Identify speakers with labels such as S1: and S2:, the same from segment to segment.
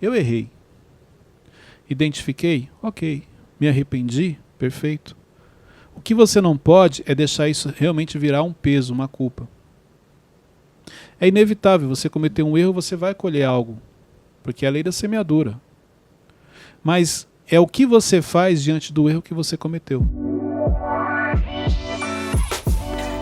S1: Eu errei. Identifiquei? Ok. Me arrependi? Perfeito. O que você não pode é deixar isso realmente virar um peso, uma culpa. É inevitável, você cometer um erro, você vai colher algo, porque é a lei da semeadura. Mas é o que você faz diante do erro que você cometeu.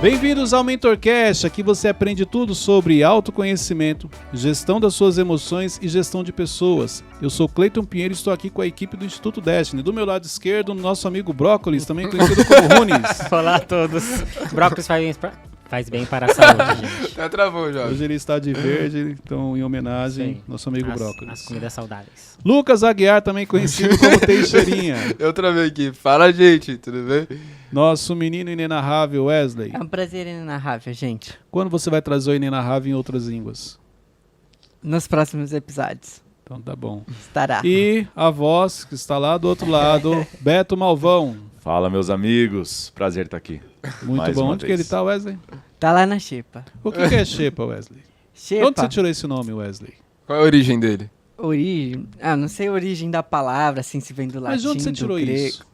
S1: Bem-vindos ao MentorCast, aqui você aprende tudo sobre autoconhecimento, gestão das suas emoções e gestão de pessoas. Eu sou Cleiton Pinheiro e estou aqui com a equipe do Instituto Destiny. Do meu lado esquerdo, nosso amigo Brócolis, também conhecido como Runes.
S2: Olá a todos. Brócolis faz bem para a saúde, gente.
S3: Já travou, já.
S1: Hoje ele está de verde, então em homenagem,
S2: Sim.
S1: nosso amigo Brócolis.
S2: As comidas saudáveis.
S1: Lucas Aguiar, também conhecido como Teixeirinha.
S3: Eu travei aqui. Fala, gente, tudo bem?
S1: Nosso menino inenarrável Wesley.
S4: É um prazer inenarrável, gente.
S1: Quando você vai trazer o inenarrável em outras línguas?
S4: Nos próximos episódios.
S1: Então tá bom.
S4: Estará.
S1: E a voz que está lá do outro lado, Beto Malvão.
S5: Fala, meus amigos. Prazer estar aqui.
S1: Muito
S5: Mais
S1: bom.
S5: uma
S1: Onde que
S5: vez.
S1: ele tá, Wesley?
S4: Tá lá na Xepa.
S1: O que é Xepa, Wesley?
S4: Xepa.
S1: Onde você tirou esse nome, Wesley?
S3: Qual é a origem dele?
S4: Origem? Ah, não sei a origem da palavra, assim, se vem do latim,
S1: Mas de onde você
S4: do
S1: tirou
S4: grego.
S1: isso?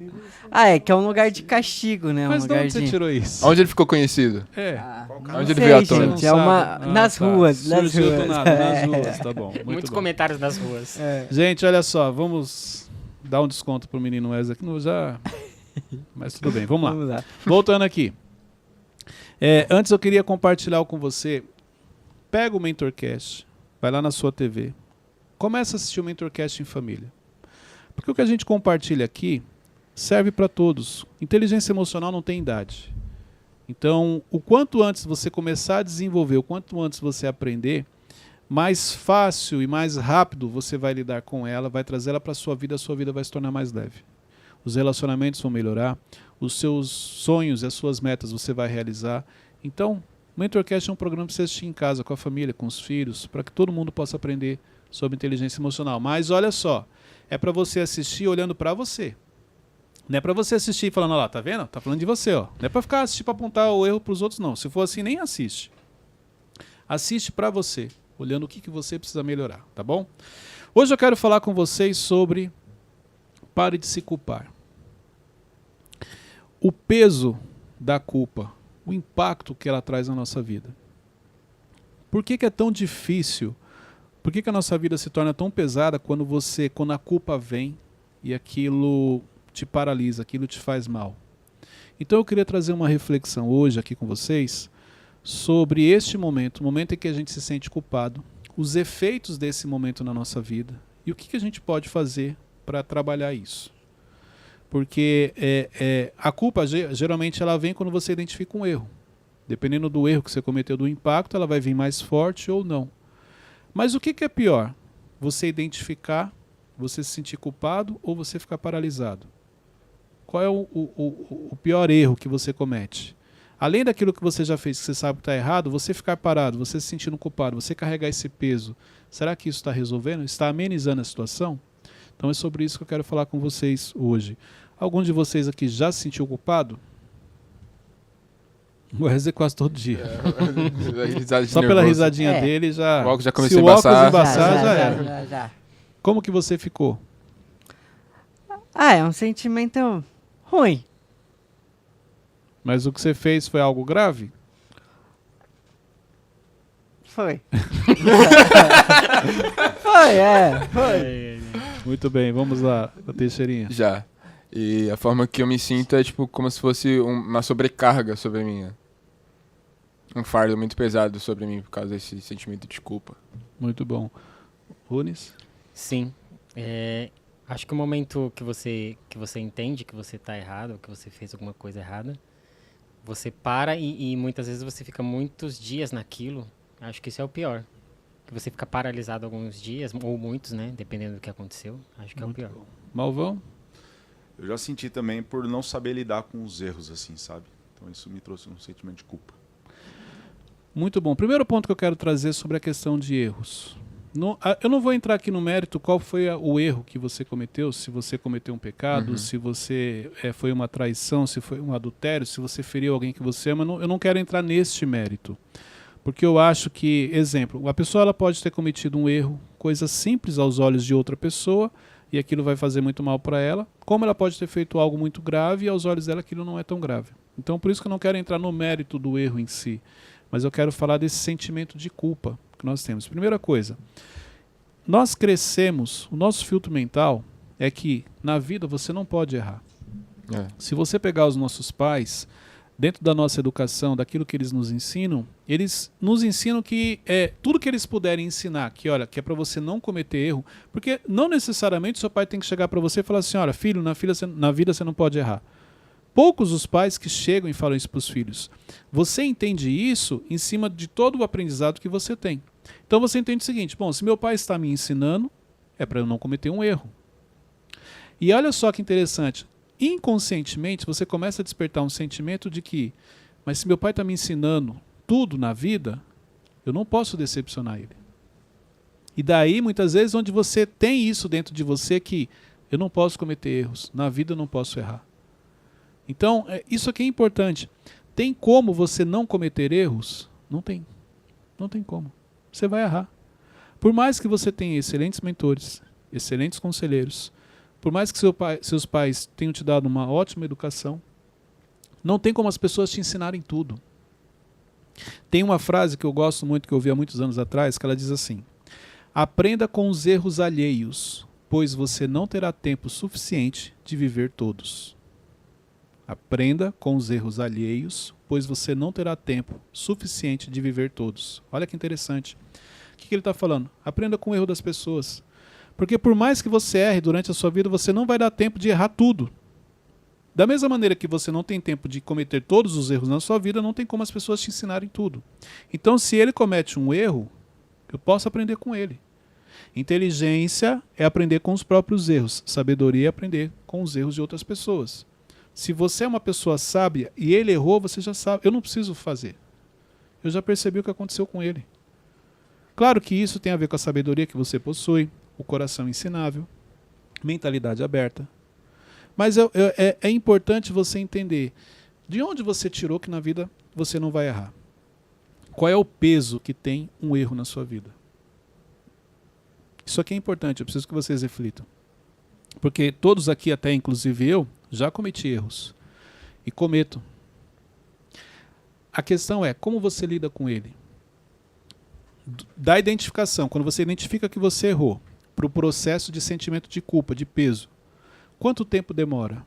S4: Ah, é que é um lugar de castigo, né?
S1: Mas
S4: um
S1: de
S4: lugar
S1: onde você tirou isso?
S3: Onde ele ficou conhecido?
S1: É.
S4: Não
S3: Onde ele
S4: sei,
S3: veio à tona?
S4: gente,
S1: Você
S4: é
S1: não
S4: uma...
S1: sabe? Ah,
S4: nas
S1: tá.
S4: ruas, nas
S1: Surgiu
S4: ruas.
S1: do nada, nas
S4: É.
S1: ruas, tá bom.
S2: Muitos
S1: bom.
S2: comentários nas ruas.
S4: É.
S1: Gente, olha só, vamos dar um desconto pro menino Wesley aqui, não já... Mas tudo bem, vamos lá.
S4: Vamos lá.
S1: Voltando aqui. Antes eu queria compartilhar com você. Pega o MentorCast, vai lá na sua TV, começa a assistir o MentorCast em família. Porque o que a gente compartilha aqui serve para todos. Inteligência emocional não tem idade. Então, o quanto antes você começar a desenvolver, o quanto antes você aprender, mais fácil e mais rápido você vai lidar com ela, vai trazer ela para a sua vida vai se tornar mais leve. Os relacionamentos vão melhorar, os seus sonhos e as suas metas você vai realizar. Então, o MentorCast é um programa para você assistir em casa, com a família, com os filhos, para que todo mundo possa aprender sobre inteligência emocional. Mas olha só, é para você assistir olhando para você. Não é para você assistir falando, olha lá, tá vendo? Tá falando de você, ó. Não é para ficar assistindo para apontar o erro para os outros, não. Se for assim, nem assiste. Assiste para você, olhando o que você precisa melhorar, tá bom? Hoje eu quero falar com vocês sobre pare de se culpar. O peso da culpa, o impacto que ela traz na nossa vida. Por que é tão difícil? Por que a nossa vida se torna tão pesada quando a culpa vem e aquilo te paralisa, aquilo te faz mal? Então eu queria trazer uma reflexão hoje aqui com vocês sobre este momento, o momento em que a gente se sente culpado, os efeitos desse momento na nossa vida e o que a gente pode fazer para trabalhar isso. Porque a culpa geralmente ela vem quando você identifica um erro. Dependendo do erro que você cometeu, do impacto, ela vai vir mais forte ou não. Mas o que é pior? Você identificar, você se sentir culpado ou você ficar paralisado? Qual é o pior erro que você comete? Além daquilo que você já fez, que você sabe que está errado, você ficar parado, você se sentindo culpado, você carregar esse peso. Será que isso está resolvendo? Está amenizando a situação? Então é sobre isso que eu quero falar com vocês hoje. Algum de vocês aqui já se sentiu culpado? O Wesley quase todo dia. Só pela risadinha dele já...
S3: O óculos já
S1: se
S3: comecei
S1: o
S3: a
S1: óculos
S3: embaçar.
S1: embaçar, já era.
S4: Já.
S1: Como que você ficou?
S4: Ah, é um sentimento ruim.
S1: Mas o que você fez foi algo grave?
S4: Foi. Foi.
S1: Muito bem, vamos lá, Teixeirinha.
S3: Já. E a forma que eu me sinto é tipo como se fosse uma sobrecarga sobre mim. Né? Um fardo muito pesado sobre mim por causa desse sentimento de culpa.
S1: Muito bom. Runes?
S2: Sim. Acho que o momento que você entende que você está errado, ou que você fez alguma coisa errada, você para e muitas vezes você fica muitos dias naquilo. Acho que isso é o pior. Que você fica paralisado alguns dias, ou muitos, né? Dependendo do que aconteceu. Acho que é o pior.
S1: Bom. Malvão?
S5: Eu já senti também por não saber lidar com os erros, assim, sabe? Então isso me trouxe um sentimento de culpa.
S1: Muito bom. Primeiro ponto que eu quero trazer sobre a questão de erros. Eu não vou entrar aqui no mérito qual foi o erro que você cometeu, se você cometeu um pecado, se você foi uma traição, se foi um adultério, se você feriu alguém que você ama. Eu não quero entrar neste mérito. Porque eu acho que, exemplo, a pessoa ela pode ter cometido um erro, coisa simples aos olhos de outra pessoa, e aquilo vai fazer muito mal para ela, como ela pode ter feito algo muito grave e aos olhos dela aquilo não é tão grave. Então por isso que eu não quero entrar no mérito do erro em si, mas eu quero falar desse sentimento de culpa que nós temos. Primeira coisa, nós crescemos, o nosso filtro mental é que na vida você não pode errar. Se você pegar os nossos pais, dentro da nossa educação, daquilo que eles nos ensinam que tudo que eles puderem ensinar, que olha, que é para você não cometer erro, porque não necessariamente seu pai tem que chegar para você e falar assim, olha, filho, na vida você não pode errar. Poucos os pais que chegam e falam isso para os filhos. Você entende isso em cima de todo o aprendizado que você tem. Então você entende o seguinte, bom, se meu pai está me ensinando, é para eu não cometer um erro. E olha só que interessante, inconscientemente você começa a despertar um sentimento de que, mas se meu pai está me ensinando tudo na vida, eu não posso decepcionar ele. E daí muitas vezes onde você tem isso dentro de você que eu não posso cometer erros, na vida eu não posso errar. Então isso aqui é importante. Tem como você não cometer erros? Não tem. Não tem como. Você vai errar. Por mais que você tenha excelentes mentores, excelentes conselheiros, por mais que seus pais tenham te dado uma ótima educação, não tem como as pessoas te ensinarem tudo. Tem uma frase que eu gosto muito, que eu ouvi há muitos anos atrás, que ela diz assim, aprenda com os erros alheios, pois você não terá tempo suficiente de viver todos. Aprenda com os erros alheios, pois você não terá tempo suficiente de viver todos. Olha que interessante. O que ele está falando? Aprenda com o erro das pessoas. Porque por mais que você erre durante a sua vida, você não vai dar tempo de errar tudo. Da mesma maneira que você não tem tempo de cometer todos os erros na sua vida, não tem como as pessoas te ensinarem tudo. Então, se ele comete um erro, eu posso aprender com ele. Inteligência é aprender com os próprios erros. Sabedoria é aprender com os erros de outras pessoas. Se você é uma pessoa sábia e ele errou, você já sabe. Eu não preciso fazer. Eu já percebi o que aconteceu com ele. Claro que isso tem a ver com a sabedoria que você possui, o coração ensinável, mentalidade aberta. Mas é importante você entender de onde você tirou que na vida você não vai errar. Qual é o peso que tem um erro na sua vida? Isso aqui é importante, eu preciso que vocês reflitam. Porque todos aqui, até inclusive eu, já cometi erros. E cometo. A questão é como você lida com ele. Da identificação, quando você identifica que você errou, para o processo de sentimento de culpa, de peso, quanto tempo demora?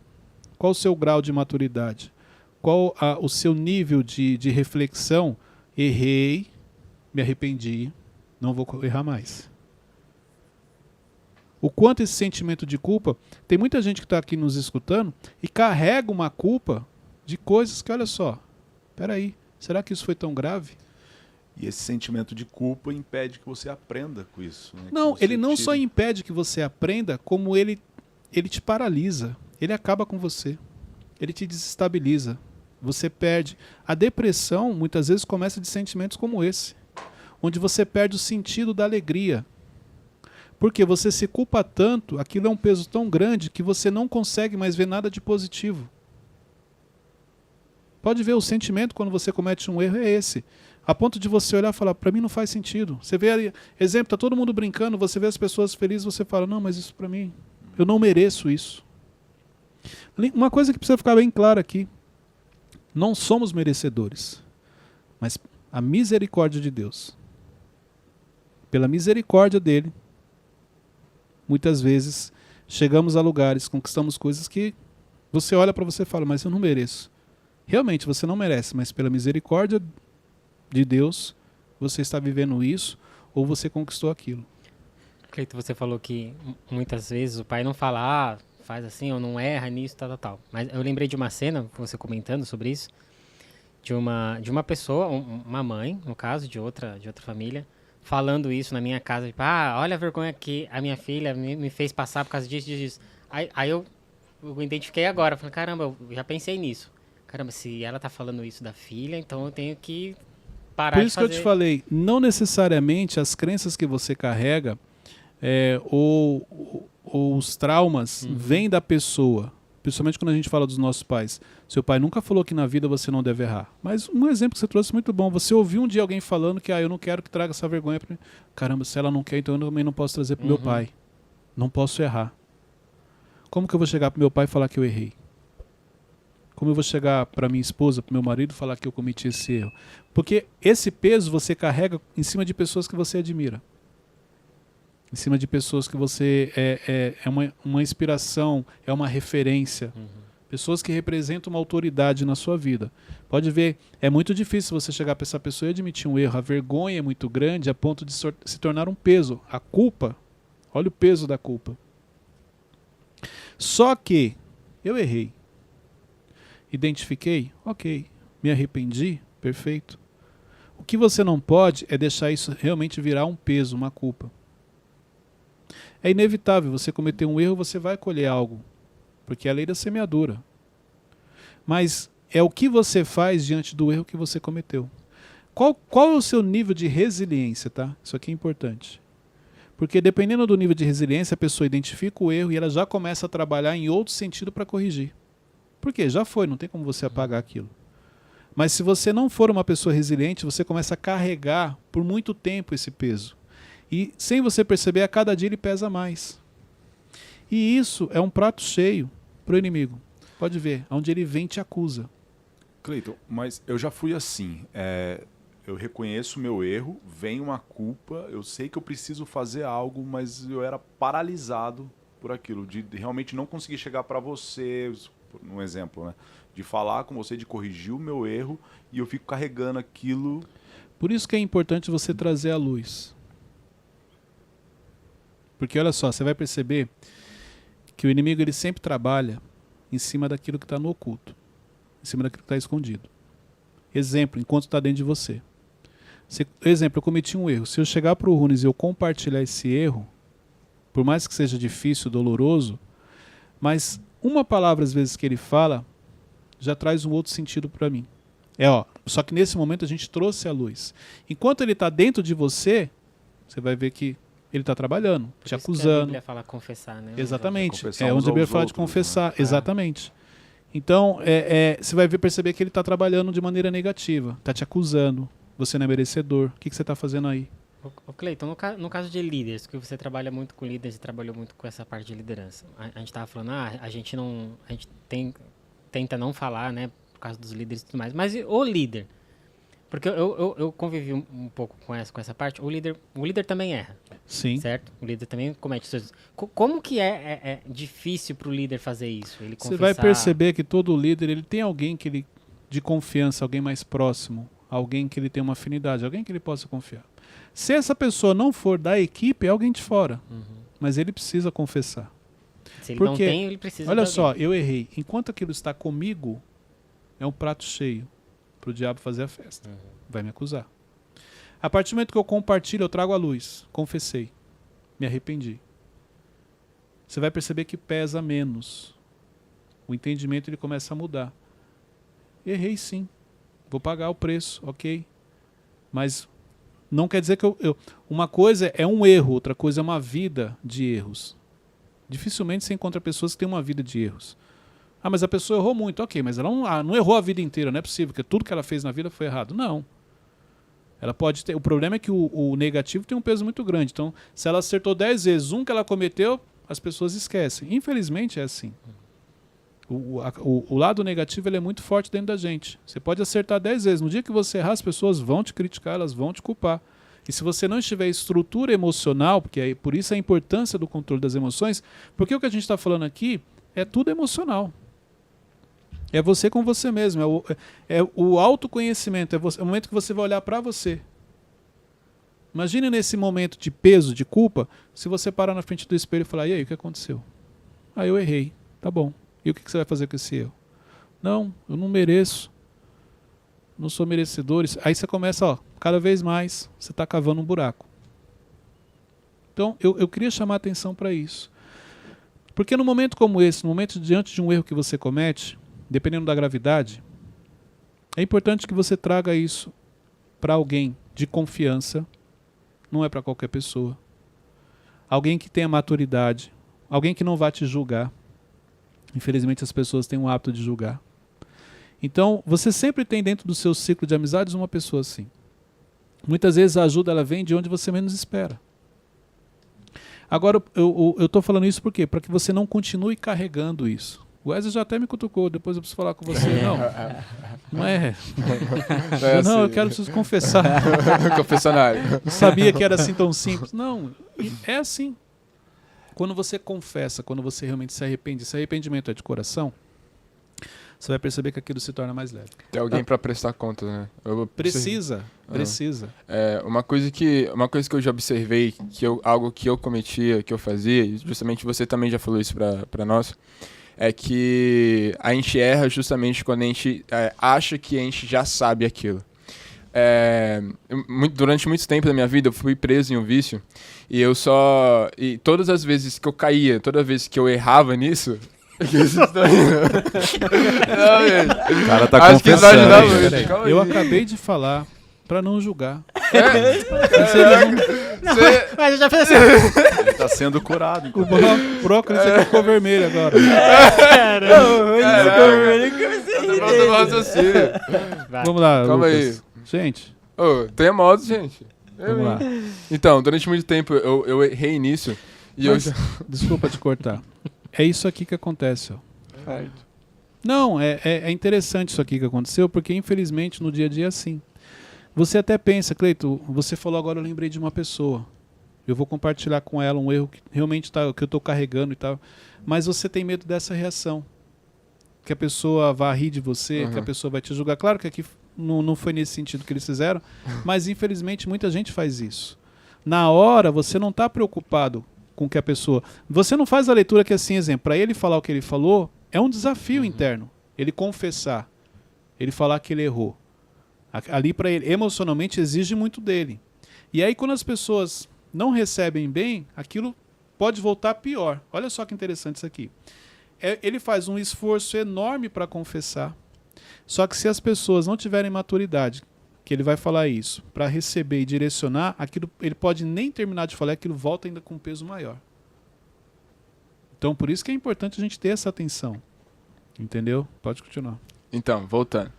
S1: Qual o seu grau de maturidade? Qual o seu nível de reflexão? Errei, me arrependi, não vou errar mais. O quanto esse sentimento de culpa, tem muita gente que está aqui nos escutando e carrega uma culpa de coisas que, olha só, peraí, será que isso foi tão grave?
S5: E esse sentimento de culpa impede que você aprenda com isso. Né?
S1: Não, ele não só impede que você aprenda, como ele te paralisa. Ele acaba com você. Ele te desestabiliza. Você perde. A depressão, muitas vezes, começa de sentimentos como esse. Onde você perde o sentido da alegria. Porque você se culpa tanto, aquilo é um peso tão grande, que você não consegue mais ver nada de positivo. Pode ver, o sentimento quando você comete um erro é esse. A ponto de você olhar e falar, para mim não faz sentido. Você vê ali, exemplo, tá todo mundo brincando, você vê as pessoas felizes, você fala, não, mas isso para mim, eu não mereço isso. Uma coisa que precisa ficar bem clara aqui, não somos merecedores, mas a misericórdia de Deus, pela misericórdia dele, muitas vezes chegamos a lugares, conquistamos coisas que você olha para você e fala, mas eu não mereço. Realmente você não merece, mas pela misericórdia de Deus, você está vivendo isso ou você conquistou aquilo.
S2: Cleito, você falou que muitas vezes o pai não fala, faz assim ou não erra nisso, tal. Mas eu lembrei de uma cena, você comentando sobre isso, de uma pessoa, uma mãe, no caso, de outra família, falando isso na minha casa, tipo, olha a vergonha que a minha filha me fez passar por causa disso. Aí eu identifiquei agora, falei, caramba, eu já pensei nisso. Caramba, se ela tá falando isso da filha, então eu tenho que parar de fazer. Por
S1: isso que eu te falei, não necessariamente as crenças que você carrega ou os traumas vêm da pessoa. Principalmente quando a gente fala dos nossos pais. Seu pai nunca falou que na vida você não deve errar. Mas um exemplo que você trouxe muito bom. Você ouviu um dia alguém falando que eu não quero que traga essa vergonha para mim. Caramba, se ela não quer, então eu também não posso trazer para meu pai. Não posso errar. Como que eu vou chegar para meu pai e falar que eu errei? Como eu vou chegar para minha esposa, para meu marido, falar que eu cometi esse erro? Porque esse peso você carrega em cima de pessoas que você admira. Em cima de pessoas que você é uma inspiração, é uma referência. Pessoas que representam uma autoridade na sua vida. Pode ver, é muito difícil você chegar para essa pessoa e admitir um erro. A vergonha é muito grande a ponto de se tornar um peso. A culpa, olha o peso da culpa. Só que eu errei. Identifiquei? Ok. Me arrependi? Perfeito. O que você não pode é deixar isso realmente virar um peso, uma culpa. É inevitável, você cometer um erro, você vai colher algo. Porque é a lei da semeadura. Mas é o que você faz diante do erro que você cometeu. Qual é o seu nível de resiliência, tá? Isso aqui é importante. Porque dependendo do nível de resiliência, a pessoa identifica o erro e ela já começa a trabalhar em outro sentido para corrigir. Por quê? Já foi, não tem como você apagar aquilo. Mas se você não for uma pessoa resiliente, você começa a carregar por muito tempo esse peso. E sem você perceber, a cada dia ele pesa mais. E isso é um prato cheio para o inimigo. Pode ver, onde ele vem te acusa.
S5: Cleiton, mas eu já fui assim. Eu reconheço o meu erro, vem uma culpa, eu sei que eu preciso fazer algo, mas eu era paralisado por aquilo, de realmente não conseguir chegar para você, um exemplo, né? De falar com você, de corrigir o meu erro, e eu fico carregando aquilo.
S1: Por isso que é importante você trazer a luz. Porque olha só, você vai perceber que o inimigo ele sempre trabalha em cima daquilo que está no oculto, em cima daquilo que está escondido. Exemplo, enquanto está dentro de você. Exemplo, eu cometi um erro. Se eu chegar para o Runes e eu compartilhar esse erro, por mais que seja difícil, doloroso, mas uma palavra às vezes que ele fala já traz um outro sentido para mim. Só que nesse momento a gente trouxe a luz. Enquanto ele está dentro de você, você vai ver que ele está trabalhando, te acusando.
S2: A Bíblia fala confessar, né?
S1: Exatamente.
S5: Confessar
S1: É
S5: uns
S1: onde a Bíblia
S5: aos
S1: fala de
S5: outros,
S1: confessar.
S5: né?
S1: Exatamente. Então, você vai perceber que ele está trabalhando de maneira negativa. Está te acusando. Você não é merecedor. O que você está fazendo aí?
S2: Ô Cleiton, no caso de líderes, que você trabalha muito com líderes e trabalhou muito com essa parte de liderança, a gente estava falando, a gente tenta não falar, né, por causa dos líderes e tudo mais, mas o líder? Porque eu convivi um pouco com essa parte, o líder também erra.
S1: Sim.
S2: Certo? O líder também comete suas... Como que é difícil para o líder fazer isso? Ele
S1: Você vai perceber que todo líder ele tem alguém que ele de confiança, alguém mais próximo, alguém que ele tem uma afinidade, alguém que ele possa confiar. Se essa pessoa não for da equipe, é alguém de fora. Mas ele precisa confessar.
S2: Se ele não tem, ele precisa
S1: olha
S2: de
S1: só,
S2: alguém.
S1: eu errei. Enquanto aquilo está comigo, é um prato cheio para o diabo fazer a festa. Vai me acusar. A partir do momento que eu compartilho, eu trago a luz. Confessei. Me arrependi. Você vai perceber que pesa menos. O entendimento ele começa a mudar. Errei sim. Vou pagar o preço, ok. Mas não quer dizer que uma coisa é um erro, outra coisa é uma vida de erros. Dificilmente você encontra pessoas que têm uma vida de erros. Ah, mas a pessoa errou muito. Ok, mas ela não errou a vida inteira, não é possível, porque tudo que ela fez na vida foi errado. Não. Ela pode ter. O problema é que o negativo tem um peso muito grande. Então, se ela acertou 10 vezes um que ela cometeu, as pessoas esquecem. Infelizmente é assim. O lado negativo ele é muito forte dentro da gente. Você pode acertar 10 vezes. No dia que você errar, as pessoas vão te criticar, elas vão te culpar. E se você não estiver estrutura emocional, porque é por isso a importância do controle das emoções, porque o que a gente está falando aqui é tudo emocional. É você com você mesmo, é o autoconhecimento, é o momento que você vai olhar para você. Imagine nesse momento de peso, de culpa, se você parar na frente do espelho e falar, e aí, o que aconteceu? Ah, eu errei, tá bom. E o que você vai fazer com esse erro? Não, eu não mereço. Não sou merecedor. Aí você começa, cada vez mais, você está cavando um buraco. Então, eu queria chamar a atenção para isso. Porque no momento como esse, no momento diante de um erro que você comete, dependendo da gravidade, é importante que você traga isso para alguém de confiança, não é para qualquer pessoa. Alguém que tenha maturidade, alguém que não vá te julgar, Infelizmente as pessoas têm o hábito de julgar. Então, você sempre tem dentro do seu ciclo de amizades uma pessoa assim. Muitas vezes a ajuda ela vem de onde você menos espera. Agora, eu estou falando isso por quê? Para que você não continue carregando isso. O Wesley já até me cutucou, depois eu preciso falar com você. Não é. Não, eu quero preciso confessar.
S3: Confessionário.
S1: Não sabia que era assim tão simples. Não, é assim. Quando você confessa, quando você realmente se arrepende, esse arrependimento é de coração, você vai perceber que aquilo se torna mais leve.
S3: Tem alguém pra prestar conta, né?
S1: Precisa.
S3: Uma coisa que eu já observei, algo que eu cometia, que eu fazia, e justamente você também já falou isso pra nós, é que a gente erra justamente quando a gente acha que a gente já sabe aquilo. Durante muito tempo da minha vida eu fui preso em um vício e todas as vezes que eu caía, toda vez que eu errava nisso,
S5: O cara tá
S3: acho que isso vai
S5: confessando.
S3: ajudar
S5: Hein?
S3: muito. Calma aí.
S1: Eu acabei de falar para não julgar.
S2: Mas eu já fiz assim.
S5: Ele tá sendo curado.
S1: O brócolis aqui ficou vermelho agora.
S2: Vai.
S1: Vamos lá,
S3: Calma
S1: Lucas. Gente,
S3: Tenha modo, gente.
S1: vamos lá.
S3: Então, durante muito tempo eu errei nisso. E
S1: Mas,
S3: eu...
S1: desculpa te cortar. É isso aqui que acontece, ó. Não, é interessante isso aqui que aconteceu, porque infelizmente no dia a dia é assim. Você até pensa, Cleito, você falou agora, eu lembrei de uma pessoa. Eu vou compartilhar com ela um erro que realmente que eu estou carregando e tal. Mas você tem medo dessa reação. Que a pessoa vá rir de você, que a pessoa vai te julgar. Claro que aqui não foi nesse sentido que eles fizeram, mas infelizmente muita gente faz isso. Na hora, você não está preocupado com que a pessoa... Você não faz a leitura que assim, exemplo, para ele falar o que ele falou, é um desafio interno. Ele confessar, ele falar que ele errou. Ali para ele, emocionalmente, exige muito dele. E aí quando as pessoas não recebem bem, aquilo pode voltar pior. Olha só que interessante isso aqui. Ele faz um esforço enorme para confessar. Só que se as pessoas não tiverem maturidade, que ele vai falar isso, para receber e direcionar, aquilo, ele pode nem terminar de falar, aquilo volta ainda com um peso maior. Então por isso que é importante a gente ter essa atenção. Entendeu? Pode continuar.
S3: Então, voltando.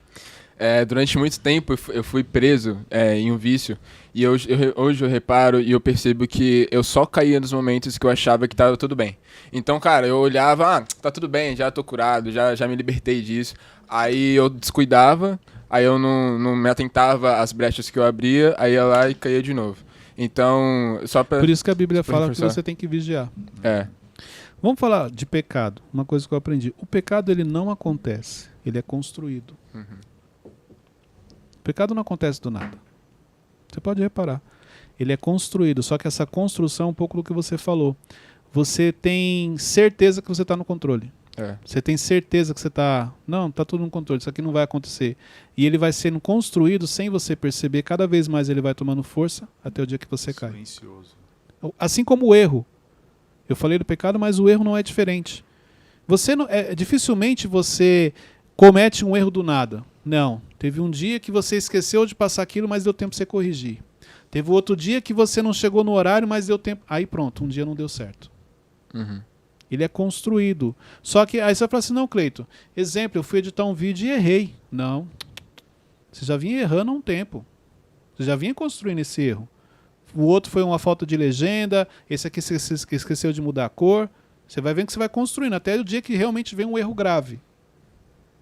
S3: Durante muito tempo eu fui preso em um vício e hoje eu reparo e eu percebo que eu só caía nos momentos que eu achava que estava tudo bem. Então, cara, eu olhava, tá tudo bem, já tô curado, já me libertei disso. Aí eu descuidava, aí eu não me atentava às brechas que eu abria, aí ia lá e caía de novo. Então, só pra...
S1: Por isso que a Bíblia
S3: pra
S1: fala que
S3: reforçar.
S1: você tem que vigiar.
S3: É.
S1: Vamos falar de pecado. Uma coisa que eu aprendi. O pecado ele não acontece, ele é construído. O pecado não acontece do nada. Você pode reparar. Ele é construído, só que essa construção é um pouco do que você falou. Você tem certeza que você está no controle. Você tem certeza que você está... Não, está tudo no controle, isso aqui não vai acontecer. E ele vai sendo construído sem você perceber. Cada vez mais ele vai tomando força até o dia que você cai.
S5: Silencioso.
S1: Assim como o erro. Eu falei do pecado, mas o erro não é diferente. Você não, dificilmente você comete um erro do nada. Não. Teve um dia que você esqueceu de passar aquilo, mas deu tempo para você corrigir. Teve outro dia que você não chegou no horário, mas deu tempo. Aí pronto, um dia não deu certo. Ele é construído. Só que aí você vai falar assim, não, Cleito, exemplo, eu fui editar um vídeo e errei. Não. Você já vinha errando há um tempo. Você já vinha construindo esse erro. O outro foi uma falta de legenda, esse aqui você esqueceu de mudar a cor. Você vai vendo que você vai construindo, até o dia que realmente vem um erro grave.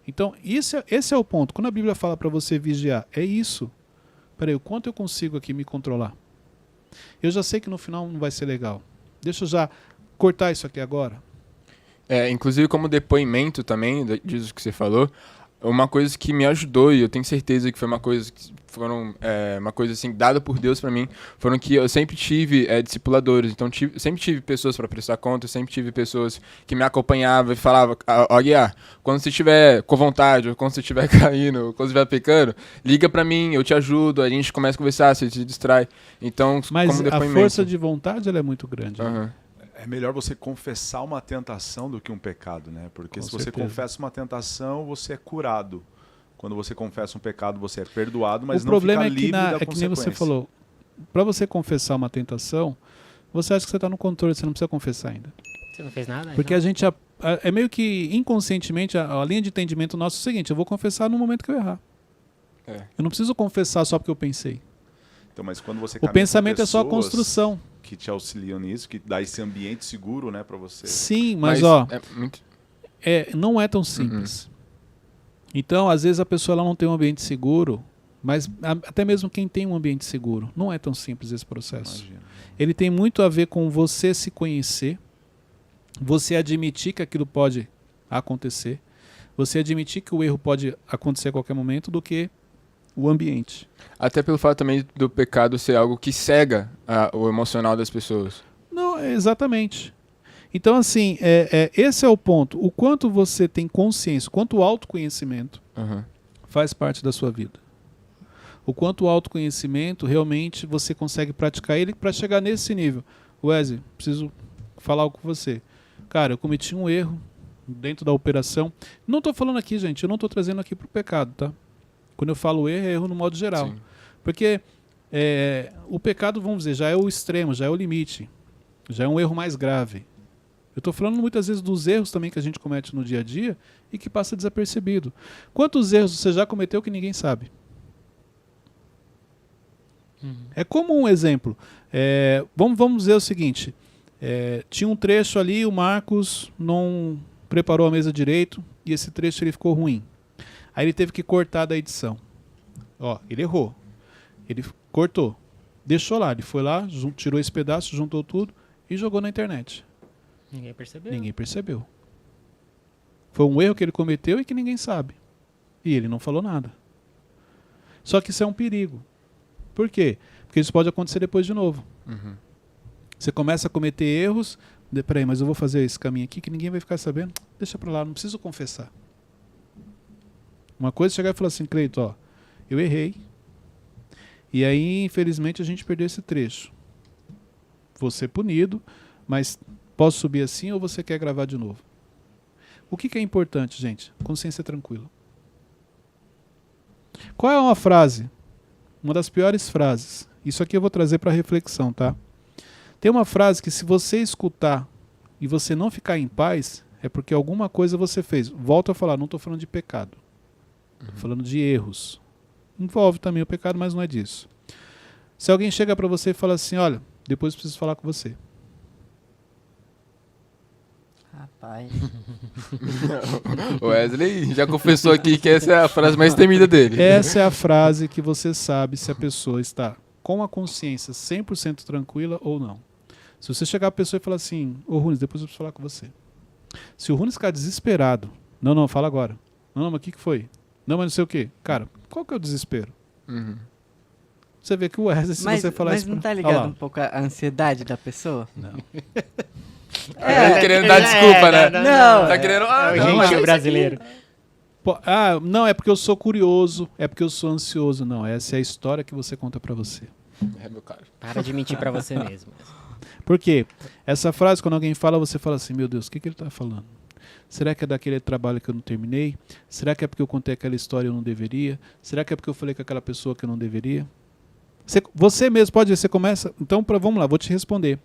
S1: Então, esse é o ponto. Quando a Bíblia fala para você vigiar, é isso. Peraí, o quanto eu consigo aqui me controlar? Eu já sei que no final não vai ser legal. Deixa eu já cortar isso aqui agora.
S3: Inclusive como depoimento também, disso que você falou, uma coisa que me ajudou, e eu tenho certeza que foi uma coisa assim, dada por Deus pra mim, foram que eu sempre tive discipuladores, então sempre tive pessoas pra prestar conta, sempre tive pessoas que me acompanhavam e falavam, olha, quando você estiver com vontade, ou quando você estiver caindo, ou quando você estiver pecando, liga pra mim, eu te ajudo, a gente começa a conversar, você se distrai. Então,
S1: Mas
S3: como
S1: a
S3: depoimento...
S1: força de vontade ela é muito grande. Né?
S5: É melhor você confessar uma tentação do que um pecado, né? Porque
S1: Com
S5: se você
S1: certeza.
S5: confessa uma tentação, você é curado. Quando você confessa um pecado, você é perdoado, mas
S1: O
S5: não
S1: problema
S5: fica
S1: é que,
S5: livre da
S1: é que nem você
S5: consequência.
S1: falou, para você confessar uma tentação, você acha que você está no controle, você não precisa confessar ainda.
S2: Você não fez nada?
S1: Porque
S2: então?
S1: a gente é meio que inconscientemente a linha de entendimento nosso é o seguinte: eu vou confessar no momento que eu errar.
S3: É.
S1: Eu não preciso confessar só porque eu pensei.
S5: Então, mas quando você
S1: O
S5: caminha com
S1: pensamento é só a
S5: pessoas
S1: construção.
S5: que te auxiliam nisso, que dá esse ambiente seguro, né, para você.
S1: Sim, mas ó,
S3: é muito...
S1: não é tão simples. Então, às vezes a pessoa ela não tem um ambiente seguro, mas até mesmo quem tem um ambiente seguro, não é tão simples esse processo.
S5: Imagina.
S1: Ele tem muito a ver com você se conhecer, você admitir que aquilo pode acontecer, você admitir que o erro pode acontecer a qualquer momento, do que o ambiente.
S3: Até pelo fato também do pecado ser algo que cega o emocional das pessoas.
S1: Não, exatamente. Então, assim, esse é o ponto. O quanto você tem consciência, o quanto o autoconhecimento
S3: Uhum.
S1: faz parte da sua vida. O quanto o autoconhecimento realmente você consegue praticar ele para chegar nesse nível. Wesley, preciso falar algo com você. Cara, eu cometi um erro dentro da operação. Não estou falando aqui, gente, eu não estou trazendo aqui para o pecado, tá? Quando eu falo erro, é erro no modo geral.
S3: Sim.
S1: Porque o pecado, vamos dizer, já é o extremo, já é o limite. Já é um erro mais grave. Eu estou falando muitas vezes dos erros também que a gente comete no dia a dia e que passa desapercebido. Quantos erros você já cometeu que ninguém sabe? É como um exemplo. Vamos dizer o seguinte. Tinha um trecho ali, o Marcos não preparou a mesa direito e esse trecho ele ficou ruim. Aí ele teve que cortar da edição. Ó, ele errou. Ele cortou. Deixou lá. Ele foi lá, tirou esse pedaço, juntou tudo e jogou na internet.
S2: Ninguém percebeu.
S1: Ninguém percebeu. Foi um erro que ele cometeu e que ninguém sabe. E ele não falou nada. Só que isso é um perigo. Por quê? Porque isso pode acontecer depois de novo.
S3: Uhum.
S1: Você começa a cometer erros. Peraí, mas eu vou fazer esse caminho aqui que ninguém vai ficar sabendo. Deixa pra lá, não preciso confessar. Uma coisa é chegar e falar assim: Cleito, ó, eu errei. E aí, infelizmente, a gente perdeu esse trecho. Vou ser punido, mas posso subir assim ou você quer gravar de novo? O que é importante, gente? Consciência tranquila. Qual é uma frase? Uma das piores frases. Isso aqui eu vou trazer para reflexão, tá? Tem uma frase que se você escutar e você não ficar em paz, é porque alguma coisa você fez. Volto a falar, não estou falando de pecado. Estou falando de erros. Envolve também o pecado, mas não é disso. Se alguém chega para você e fala assim: olha, depois eu preciso falar com você.
S4: Rapaz.
S3: O Wesley já confessou aqui que essa é a frase mais temida dele.
S1: Essa é a frase que você sabe se a pessoa está com a consciência 100% tranquila ou não. Se você chegar a pessoa e falar assim: ô Runes, depois eu preciso falar com você. Se o Runes ficar desesperado: não, fala agora. Não, mas o que foi? Não, mas não sei o quê. Cara, qual que é o desespero?
S3: Uhum.
S1: Você vê que o Wesley, se você falar
S4: mas
S1: isso...
S4: não tá
S1: Olha
S4: ligado
S1: lá.
S4: um pouco a ansiedade da pessoa?
S1: Não.
S3: Ele querendo dar desculpa, né?
S4: Não.
S3: Tá querendo...
S2: É o
S3: não,
S2: gentil
S3: mas-
S2: brasileiro.
S1: Não, é porque eu sou curioso, é porque eu sou ansioso. Não, essa é a história que você conta pra você.
S3: É, meu cara.
S2: Para de mentir pra você mesmo.
S1: Por quê? Essa frase, quando alguém fala, você fala assim: meu Deus, o que ele tá falando? Será que é daquele trabalho que eu não terminei? Será que é porque eu contei aquela história e eu não deveria? Será que é porque eu falei com aquela pessoa que eu não deveria? Você mesmo pode ver, você começa... Então, vamos lá, vou te responder.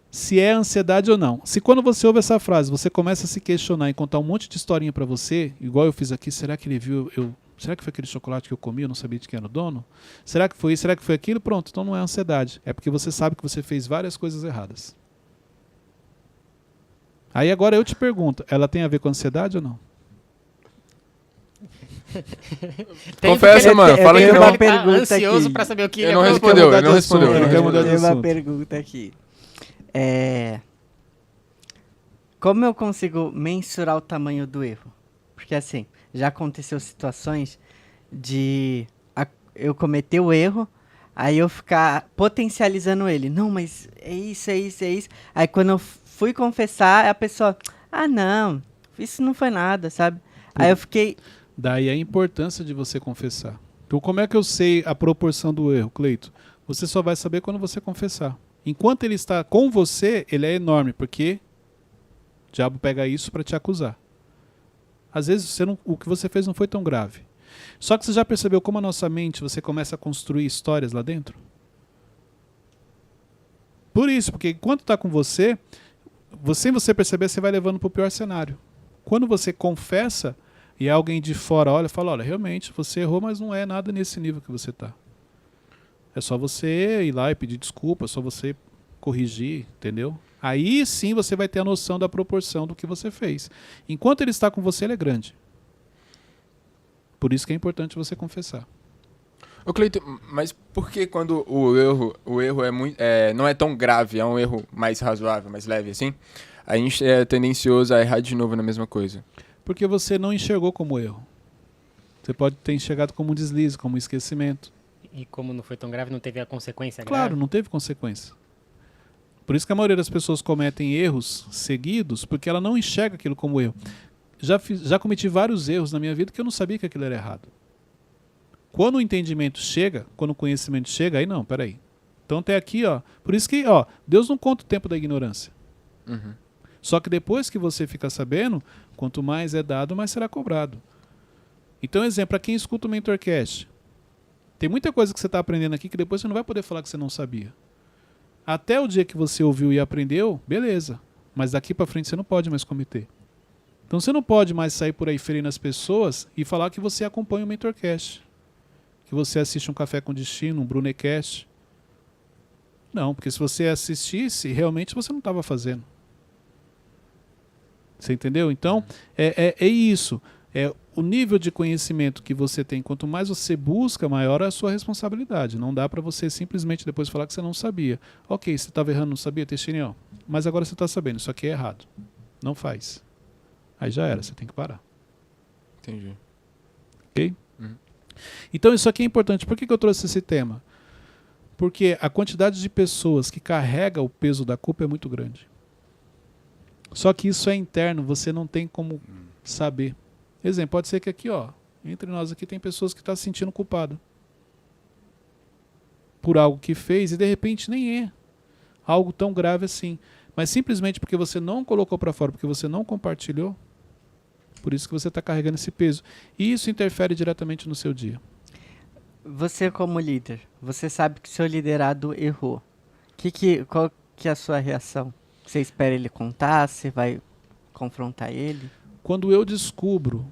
S1: Se é ansiedade ou não. Se quando você ouve essa frase, você começa a se questionar e contar um monte de historinha pra você, igual eu fiz aqui: será que ele viu... Será que foi aquele chocolate que eu comi? Eu não sabia de quem era o dono? Será que foi isso? Será que foi aquilo? Pronto, então não é ansiedade. É porque você sabe que você fez várias coisas erradas. Aí agora eu te pergunto, ela tem a ver com ansiedade ou não?
S3: Confessa, mano, fala que
S4: tenho
S3: não.
S4: uma
S2: Ele tá
S4: pergunta
S2: ansioso
S4: aqui.
S2: pra saber o que
S3: Ele
S2: ele
S3: não
S2: aprontou.
S3: respondeu,
S1: mudar
S3: ele não
S1: de
S3: respondeu.
S1: assunto,
S3: ele não
S1: quer
S3: respondeu.
S1: mudar de
S4: Tem uma
S1: assunto.
S4: pergunta aqui. Como eu consigo mensurar o tamanho do erro? Porque assim, já aconteceu situações de eu cometer o erro, aí eu ficar potencializando ele. Não, mas é isso, é isso, é isso. Aí quando eu fui confessar, a pessoa: não, isso não foi nada, sabe? Aí eu fiquei...
S1: Daí a importância de você confessar. Então como é que eu sei a proporção do erro, Cleito? Você só vai saber quando você confessar. Enquanto ele está com você, ele é enorme, porque o diabo pega isso para te acusar. Às vezes o que você fez não foi tão grave. Só que você já percebeu como a nossa mente, você começa a construir histórias lá dentro? Por isso, porque enquanto está com você, sem você perceber, você vai levando para o pior cenário. Quando você confessa e alguém de fora olha e fala, olha, realmente você errou, mas não é nada nesse nível que você está. É só você ir lá e pedir desculpa, é só você corrigir, entendeu? Aí sim você vai ter a noção da proporção do que você fez. Enquanto ele está com você, ele é grande. Por isso que é importante você confessar.
S3: Ô Cleiton, mas por que quando o erro não é tão grave, é um erro mais razoável, mais leve assim, a gente é tendencioso a errar de novo na mesma coisa?
S1: Porque você não enxergou como erro. Você pode ter enxergado como um deslize, como um esquecimento.
S2: E como não foi tão grave, não teve a consequência
S1: Claro,
S2: grave?
S1: não teve consequência. Por isso que a maioria das pessoas cometem erros seguidos, porque ela não enxerga aquilo como erro. Já cometi vários erros na minha vida que eu não sabia que aquilo era errado. Quando o entendimento chega, quando o conhecimento chega, aí não, peraí. Então até aqui, ó. Por isso que, ó, Deus não conta o tempo da ignorância.
S3: Uhum.
S1: Só que depois que você fica sabendo, quanto mais é dado, mais será cobrado. Então, exemplo, para quem escuta o Mentorcast, tem muita coisa que você está aprendendo aqui que depois você não vai poder falar que você não sabia. Até o dia que você ouviu e aprendeu, beleza. Mas daqui para frente você não pode mais cometer. Então você não pode mais sair por aí ferindo as pessoas e falar que você acompanha o Mentorcast. Que você assiste um Café com Destino, um Brunecast. Não, porque se você assistisse, realmente você não estava fazendo. Você entendeu? Então, é isso. É o nível de conhecimento que você tem. Quanto mais você busca, maior é a sua responsabilidade. Não dá para você simplesmente depois falar que você não sabia. Ok, você estava errando, não sabia, Teixeirinho, mas agora você está sabendo. Isso aqui é errado. Não faz. Aí já era, você tem que parar.
S3: Entendi.
S1: Ok?
S3: Uhum.
S1: Então isso aqui é importante. Por que eu trouxe esse tema? Porque a quantidade de pessoas que carrega o peso da culpa é muito grande. Só que isso é interno, você não tem como saber. Exemplo, pode ser que aqui, ó, entre nós aqui tem pessoas que estão se sentindo culpado por algo que fez e de repente nem é algo tão grave assim. Mas simplesmente porque você não colocou para fora, porque você não compartilhou, por isso que você está carregando esse peso. E isso interfere diretamente no seu dia.
S4: Você como líder, você sabe que seu liderado errou. Qual que é a sua reação? Você espera ele contar? Você vai confrontar ele?
S1: Quando eu descubro,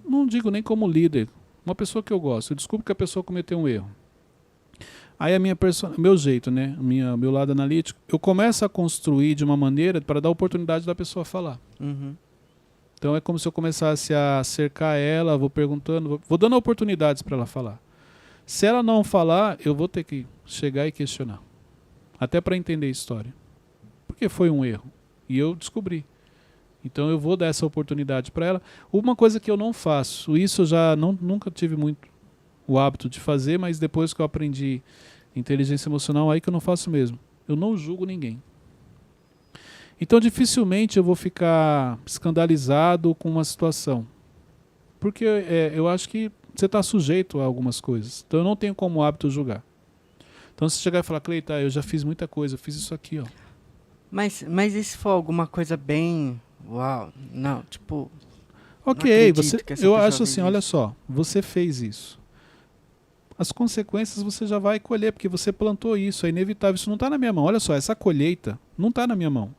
S1: não digo nem como líder, uma pessoa que eu gosto, eu descubro que a pessoa cometeu um erro. Aí meu jeito, né, meu lado analítico, eu começo a construir de uma maneira para dar oportunidade da pessoa falar.
S4: Uhum.
S1: Então é como se eu começasse a cercar ela, vou perguntando, vou dando oportunidades para ela falar. Se ela não falar, eu vou ter que chegar e questionar. Até para entender a história. Porque foi um erro. E eu descobri. Então eu vou dar essa oportunidade para ela. Uma coisa que eu não faço, isso eu já nunca tive muito o hábito de fazer, mas depois que eu aprendi inteligência emocional, aí que eu não faço mesmo. Eu não julgo ninguém. Então dificilmente eu vou ficar escandalizado com uma situação. Porque eu acho que você está sujeito a algumas coisas. Então eu não tenho como hábito julgar. Então se chegar e falar, Cleiton, eu já fiz muita coisa, eu fiz isso aqui, ó.
S4: Mas e se for alguma coisa bem... Uau, não, tipo...
S1: Ok,
S4: não que essa
S1: eu
S4: pessoa
S1: acho
S4: fez
S1: assim,
S4: isso.
S1: olha só, você fez isso. As consequências você já vai colher, porque você plantou isso, é inevitável, isso não está na minha mão. Olha só, essa colheita não está na minha mão.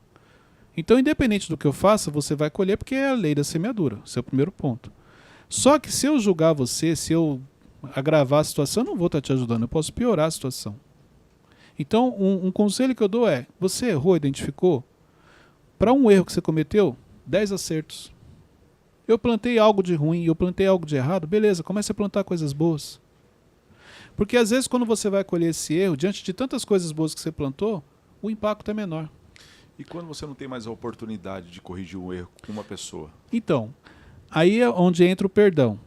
S1: Então, independente do que eu faça, você vai colher, porque é a lei da semeadura, esse é o primeiro ponto. Só que se eu julgar você, se eu agravar a situação, eu não vou estar te ajudando, eu posso piorar a situação. Então, um conselho que eu dou é, você errou, identificou? Para um erro que você cometeu, 10 acertos. Eu plantei algo de ruim, eu plantei algo de errado, beleza, comece a plantar coisas boas. Porque às vezes quando você vai colher esse erro, diante de tantas coisas boas que você plantou, o impacto é menor.
S5: E quando você não tem mais a oportunidade de corrigir um erro com uma pessoa?
S1: Então, aí é onde entra o perdão.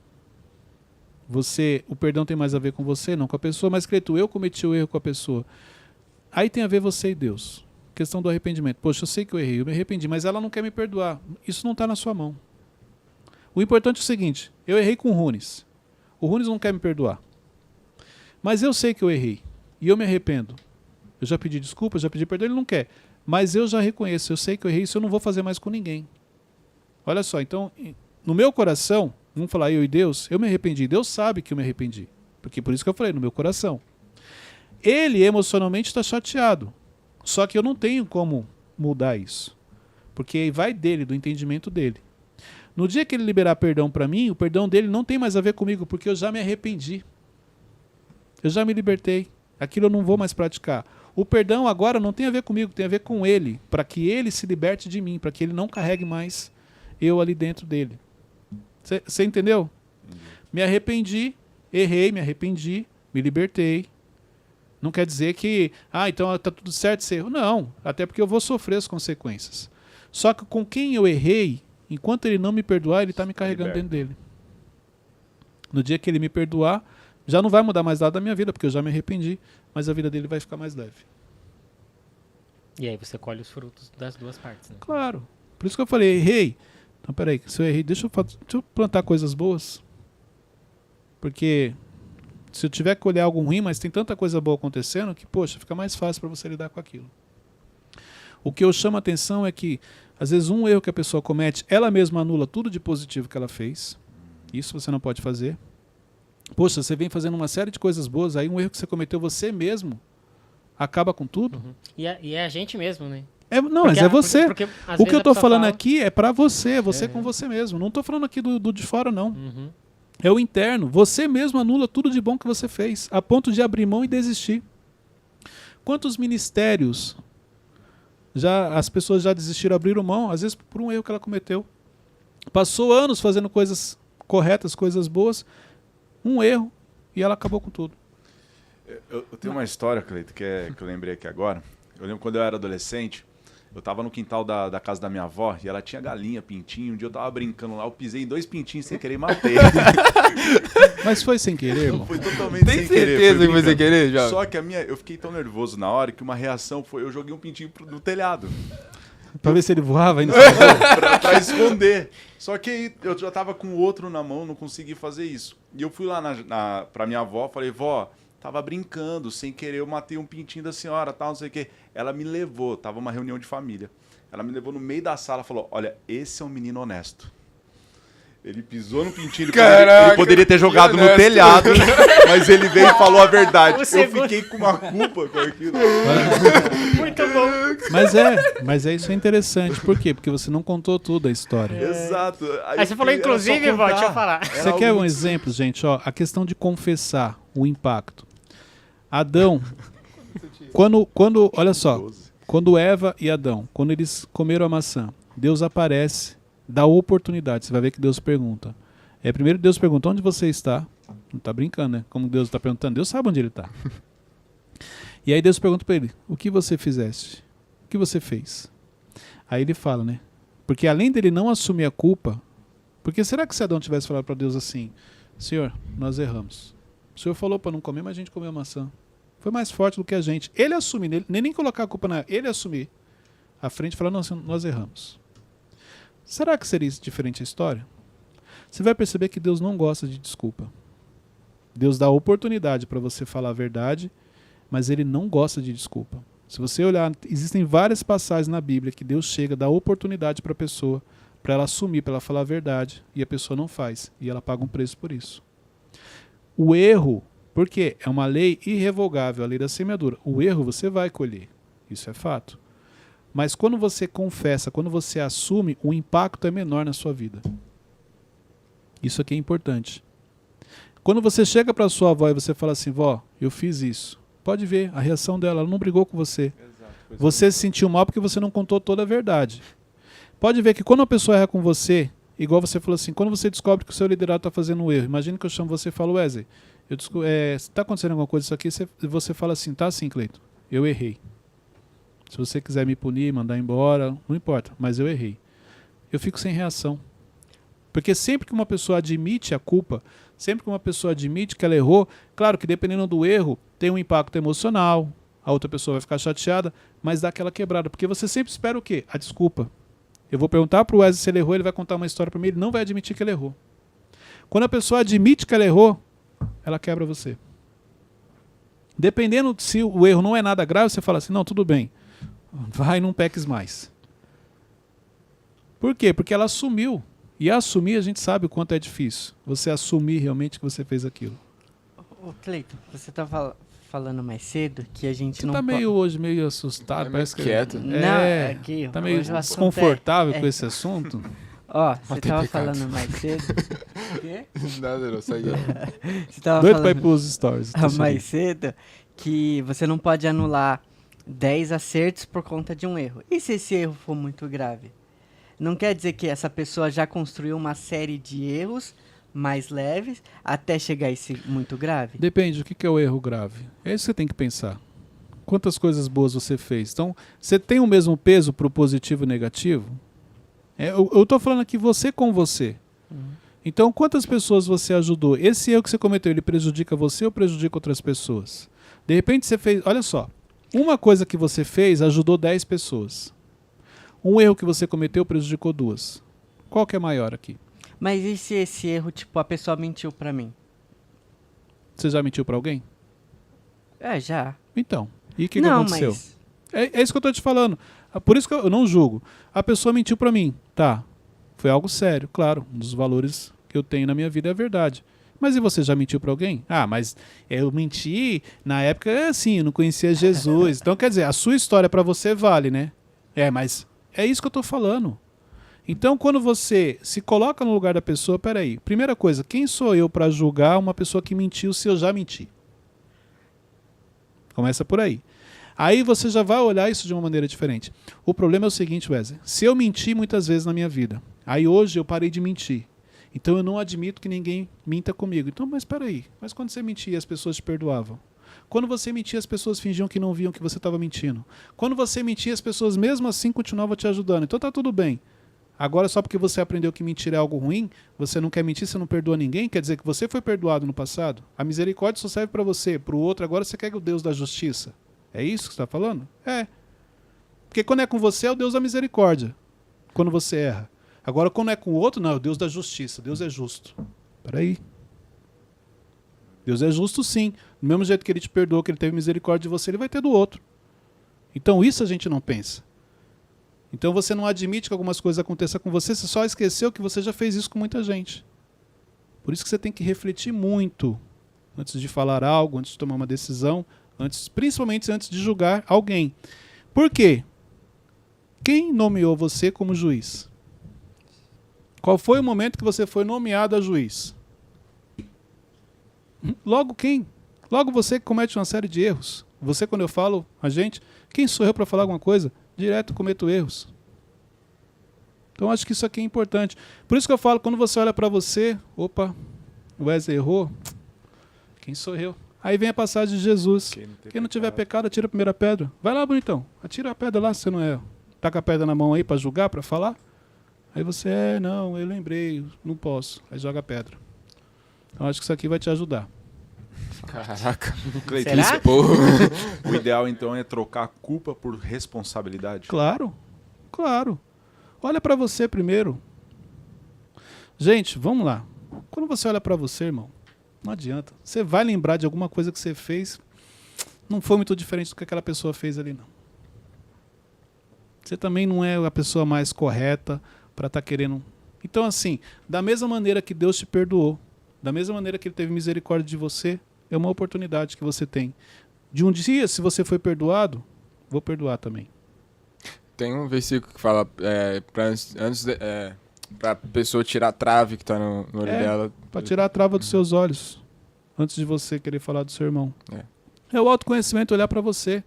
S1: O perdão tem mais a ver com você, não com a pessoa, mas Cleiton, eu cometi o erro com a pessoa. Aí tem a ver você e Deus. Questão do arrependimento. Poxa, eu sei que eu errei, eu me arrependi, mas ela não quer me perdoar. Isso não está na sua mão. O importante é o seguinte, eu errei com o Runes. O Runes não quer me perdoar. Mas eu sei que eu errei. E eu me arrependo. Eu já pedi desculpa, já pedi perdão, ele não quer. Mas eu já reconheço, eu sei que eu errei, isso eu não vou fazer mais com ninguém. Olha só, então, no meu coração, vamos falar eu e Deus, eu me arrependi. Deus sabe que eu me arrependi. Porque por isso que eu falei, no meu coração. Ele emocionalmente está chateado. Só que eu não tenho como mudar isso. Porque vai dele, do entendimento dele. No dia que ele liberar perdão para mim, o perdão dele não tem mais a ver comigo, porque eu já me arrependi. Eu já me libertei. Aquilo eu não vou mais praticar. O perdão agora não tem a ver comigo, tem a ver com ele, para que ele se liberte de mim, para que ele não carregue mais eu ali dentro dele. Você entendeu? Me arrependi, errei, me arrependi, me libertei. Não quer dizer que, então tá tudo certo esse erro. Não, até porque eu vou sofrer as consequências. Só que com quem eu errei, enquanto ele não me perdoar, ele está me carregando dentro dele. No dia que ele me perdoar, já não vai mudar mais nada da minha vida, porque eu já me arrependi, mas a vida dele vai ficar mais leve.
S2: E aí você colhe os frutos das duas partes, né?
S1: Claro. Por isso que eu falei, errei. Então, peraí, se eu errei, deixa eu plantar coisas boas. Porque se eu tiver que colher algo ruim, mas tem tanta coisa boa acontecendo, que, poxa, fica mais fácil para você lidar com aquilo. O que eu chamo a atenção é que, às vezes, um erro que a pessoa comete, ela mesma anula tudo de positivo que ela fez. Isso você não pode fazer. Poxa, você vem fazendo uma série de coisas boas, aí um erro que você cometeu você mesmo acaba com tudo.
S2: Uhum. E é a gente mesmo, né?
S1: Mas é você.
S2: Às
S1: o que
S2: vezes
S1: eu tô
S2: a pessoa
S1: falando
S2: fala...
S1: aqui é pra você, você com você mesmo. Não tô falando aqui do de fora, não.
S2: Uhum.
S1: É o interno. Você mesmo anula tudo de bom que você fez, a ponto de abrir mão e desistir. Quantos ministérios as pessoas já desistiram, abriram mão, às vezes por um erro que ela cometeu. Passou anos fazendo coisas corretas, coisas boas, um erro, e ela acabou com tudo.
S5: Eu tenho uma história, Cleito, que eu lembrei aqui agora. Eu lembro quando eu era adolescente, eu tava no quintal da casa da minha avó e ela tinha galinha, pintinho. Um dia eu tava brincando lá, eu pisei em 2 pintinhos sem querer e matei.
S1: Mas foi sem querer, irmão?
S5: Foi totalmente
S3: Tem
S5: sem querer.
S3: certeza que foi sem querer, já?
S5: Só que eu fiquei tão nervoso na hora que uma reação foi, eu joguei um pintinho no telhado.
S1: Pra ver se ele voava ainda.
S5: pra esconder. Só que aí eu já tava com o outro na mão, não consegui fazer isso. E eu fui lá pra minha avó, falei, vó, tava brincando, sem querer, eu matei um pintinho da senhora, tal, não sei o quê. Ela me levou, tava uma reunião de família. Ela me levou no meio da sala e falou, olha, esse é um menino honesto. Ele pisou no pintinho, ele poderia ter jogado no telhado, mas ele veio e falou a verdade. Eu fiquei com uma culpa com aquilo.
S2: Muito bom.
S1: Mas isso é interessante. Por quê? Porque você não contou tudo a história.
S5: Exato.
S2: Aí você falou, inclusive, vó, deixa eu falar.
S1: Você quer um exemplo, gente? Ó, a questão de confessar o impacto. Adão, olha só, quando Eva e Adão, quando eles comeram a maçã, Deus aparece, dá oportunidade. Você vai ver que Deus pergunta. Primeiro Deus pergunta, onde você está? Não está brincando, né? Como Deus está perguntando, Deus sabe onde ele está. E aí Deus pergunta para ele, o que você fizeste? O que você fez? Aí ele fala, né? Porque além dele não assumir a culpa, porque será que se Adão tivesse falado para Deus assim, Senhor, nós erramos. O Senhor falou para não comer, mas a gente comeu maçã. Foi mais forte do que a gente. Ele assumir, nem colocar a culpa na ele assumir à frente e falar, não, nós erramos. Será que seria diferente a história? Você vai perceber que Deus não gosta de desculpa. Deus dá oportunidade para você falar a verdade, mas ele não gosta de desculpa. Se você olhar, existem várias passagens na Bíblia que Deus chega, dá oportunidade para a pessoa, para ela assumir, para ela falar a verdade, e a pessoa não faz, e ela paga um preço por isso. O erro, porque é uma lei irrevogável, a lei da semeadura. O erro você vai colher, isso é fato. Mas quando você confessa, quando você assume, o impacto é menor na sua vida. Isso aqui é importante. Quando você chega para sua avó e você fala assim, vó, eu fiz isso. Pode ver a reação dela, ela não brigou com você. Você se sentiu mal porque você não contou toda a verdade. Pode ver que quando uma pessoa erra com você, igual você falou assim, quando você descobre que o seu liderado está fazendo um erro, imagina que eu chamo você e falo, Wesley, está acontecendo alguma coisa isso aqui, você fala assim, tá sim, Cleito, eu errei. Se você quiser me punir, mandar embora, não importa, mas eu errei. Eu fico sem reação. Porque sempre que uma pessoa admite a culpa, sempre que uma pessoa admite que ela errou, claro que dependendo do erro, tem um impacto emocional, a outra pessoa vai ficar chateada, mas dá aquela quebrada. Porque você sempre espera o quê? A desculpa. Eu vou perguntar para o Wesley se ele errou, ele vai contar uma história para mim, ele não vai admitir que ele errou. Quando a pessoa admite que ela errou, ela quebra você. Dependendo se o erro não é nada grave, você fala assim, não, tudo bem. Vai, não peques mais. Por quê? Porque ela assumiu. E assumir, a gente sabe o quanto é difícil. Você assumir realmente que você fez aquilo.
S4: Ô, Cleito, você tá falando mais cedo que a gente
S1: Você
S4: não
S1: tá meio assustado,
S3: É meio
S1: parece que...
S3: quieto.
S4: Não,
S1: É,
S4: aqui,
S1: tá meio
S4: hoje o assunto
S1: desconfortável
S4: é-
S1: com esse assunto.
S4: Ó, você
S3: Bater
S4: tava
S3: pecado.
S4: falando mais cedo. Quê?
S3: Nada, não, sai
S4: Você tava
S1: Doido pra ir
S4: falando
S1: pros stories.
S4: mais cedo que você não pode anular 10 acertos por conta de um erro. E se esse erro for muito grave? Não quer dizer que essa pessoa já construiu uma série de erros mais leves até chegar a esse muito grave?
S1: Depende, o que é o erro grave? É isso que você tem que pensar. Quantas coisas boas você fez? Então, você tem o mesmo peso pro positivo e negativo? Eu tô falando aqui você com você. Então, quantas pessoas você ajudou? Esse erro que você cometeu, ele prejudica você ou prejudica outras pessoas? De repente você fez... Olha só. Uma coisa que você fez ajudou 10 pessoas. Um erro que você cometeu prejudicou 2. Qual que é maior aqui?
S4: Mas e se esse erro, tipo, a pessoa mentiu pra mim?
S1: Você já mentiu pra alguém?
S4: É, já.
S1: Então. E o que
S4: Não,
S1: aconteceu?
S4: mas...
S1: É isso que eu tô te falando. Por isso que eu não julgo. A pessoa mentiu pra mim. Tá. Foi algo sério, claro. Um dos valores que eu tenho na minha vida é a verdade. Mas e você já mentiu pra alguém? Ah, mas eu menti na época assim, eu não conhecia Jesus. Então, quer dizer, a sua história pra você vale, né? Mas é isso que eu tô falando. Então, quando você se coloca no lugar da pessoa, peraí. Primeira coisa, quem sou eu pra julgar uma pessoa que mentiu se eu já menti? Começa por aí. Aí você já vai olhar isso de uma maneira diferente. O problema é o seguinte, Wesley. Se eu menti muitas vezes na minha vida, aí hoje eu parei de mentir. Então eu não admito que ninguém minta comigo. Então, mas peraí. Mas quando você mentia, as pessoas te perdoavam. Quando você mentia, as pessoas fingiam que não viam que você estava mentindo. Quando você mentia, as pessoas mesmo assim continuavam te ajudando. Então tá tudo bem. Agora, só porque você aprendeu que mentir é algo ruim, você não quer mentir, você não perdoa ninguém, quer dizer que você foi perdoado no passado? A misericórdia só serve para você, para o outro, agora você quer o Deus da justiça. É isso que você está falando? É. Porque quando é com você, é o Deus da misericórdia. Quando você erra. Agora, quando é com o outro, não, é o Deus da justiça. Deus é justo. Peraí. Deus é justo sim. Do mesmo jeito que ele te perdoou, que ele teve misericórdia de você, ele vai ter do outro. Então isso a gente não pensa. Então você não admite que algumas coisas aconteçam com você, você só esqueceu que você já fez isso com muita gente. Por isso que você tem que refletir muito antes de falar algo, antes de tomar uma decisão, principalmente antes de julgar alguém. Por quê? Quem nomeou você como juiz? Qual foi o momento que você foi nomeado a juiz? Logo quem? Logo você que comete uma série de erros. Você, quando eu falo a gente, quem sou eu para falar alguma coisa? Direto cometo erros. Então acho que isso aqui é importante. Por isso que eu falo, quando você olha para você, opa, o Wesley errou, quem sou eu? Aí vem a passagem de Jesus. Quem não tiver pecado, atira a primeira pedra. Vai lá, bonitão. Atira a pedra lá, se você não é. Tá com a pedra na mão aí para julgar, para falar. Aí você, não, eu lembrei, não posso. Aí joga a pedra. Então acho que isso aqui vai te ajudar.
S3: Caraca.
S5: Cleiton,
S2: Será?
S3: Esse porra.
S5: o ideal então é trocar a culpa por responsabilidade.
S1: Claro, claro. Olha para você primeiro. Gente, vamos lá. Quando você olha para você, irmão, não adianta. Você vai lembrar de alguma coisa que você fez, não foi muito diferente do que aquela pessoa fez ali, não. Você também não é a pessoa mais correta para estar querendo... Então, assim, da mesma maneira que Deus te perdoou, da mesma maneira que Ele teve misericórdia de você, é uma oportunidade que você tem. De um dia, se você foi perdoado, vou perdoar também.
S3: Tem um versículo que fala pra pessoa tirar a trave que tá no olho dela.
S1: Para tirar a trava dos seus olhos, antes de você querer falar do seu irmão. É o autoconhecimento, olhar para você.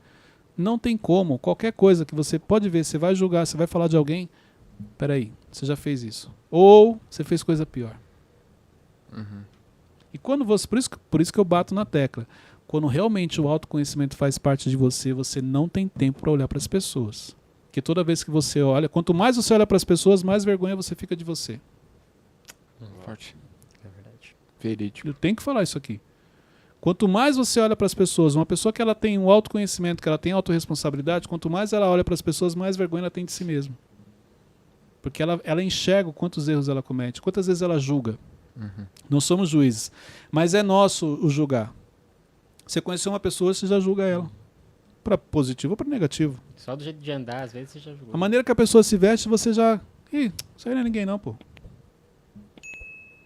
S1: Não tem como. Qualquer coisa que você pode ver, você vai julgar, você vai falar de alguém, peraí, você já fez isso. Ou você fez coisa pior. E quando você, por isso que eu bato na tecla. Quando realmente o autoconhecimento faz parte de você, você não tem tempo para olhar para as pessoas. Porque toda vez que você olha, quanto mais você olha para as pessoas, mais vergonha você fica de você.
S3: Forte.
S2: É verdade.
S3: Verídico.
S1: Eu tenho que falar isso aqui. Quanto mais você olha para as pessoas, uma pessoa que ela tem um autoconhecimento, que ela tem autorresponsabilidade, quanto mais ela olha para as pessoas, mais vergonha ela tem de si mesma. Porque ela enxerga quantos erros ela comete, quantas vezes ela julga. Não somos juízes, mas é nosso o julgar. Você conheceu uma pessoa, você já julga ela. Para positivo ou para negativo.
S2: Só do jeito de andar, às vezes você já jogou.
S1: A maneira que a pessoa se veste, você já... Ih, isso aí não é ninguém não, pô.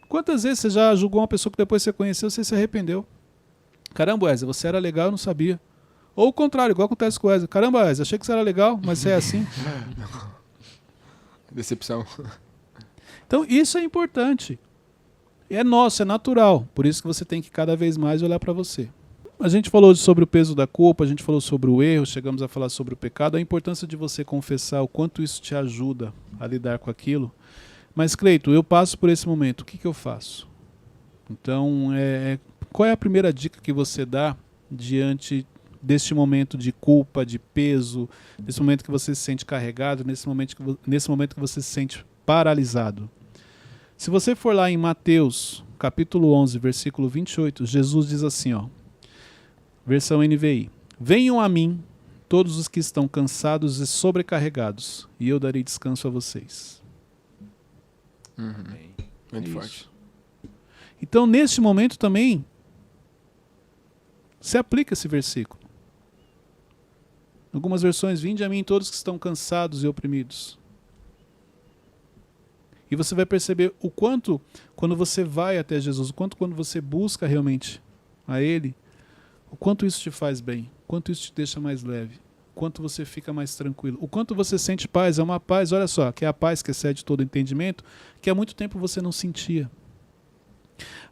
S1: Quantas vezes você já julgou uma pessoa que depois você conheceu, você se arrependeu? Caramba, Wesley, você era legal, eu não sabia. Ou o contrário, igual acontece com o Wesley. Caramba, Wesley, achei que você era legal, mas você é assim.
S3: Decepção.
S1: Então isso é importante. É nosso, é natural. Por isso que você tem que cada vez mais olhar para você. A gente falou sobre o peso da culpa, a gente falou sobre o erro, chegamos a falar sobre o pecado, a importância de você confessar, o quanto isso te ajuda a lidar com aquilo. Mas, Cleito, eu passo por esse momento, o que eu faço? Então, qual é a primeira dica que você dá diante deste momento de culpa, de peso, nesse momento que você se sente carregado, nesse momento que você se sente paralisado? Se você for lá em Mateus, capítulo 11, versículo 28, Jesus diz assim, ó, versão NVI: venham a mim todos os que estão cansados e sobrecarregados, e eu darei descanso a vocês.
S3: Muito
S1: É
S3: forte.
S1: isso. Então, neste momento também, se aplica esse versículo. Em algumas versões, vinde a mim todos que estão cansados e oprimidos. E você vai perceber o quanto, quando você vai até Jesus, o quanto quando você busca realmente a Ele, o quanto isso te faz bem, o quanto isso te deixa mais leve, o quanto você fica mais tranquilo, o quanto você sente paz. É uma paz, olha só, que é a paz que excede todo entendimento, que há muito tempo você não sentia.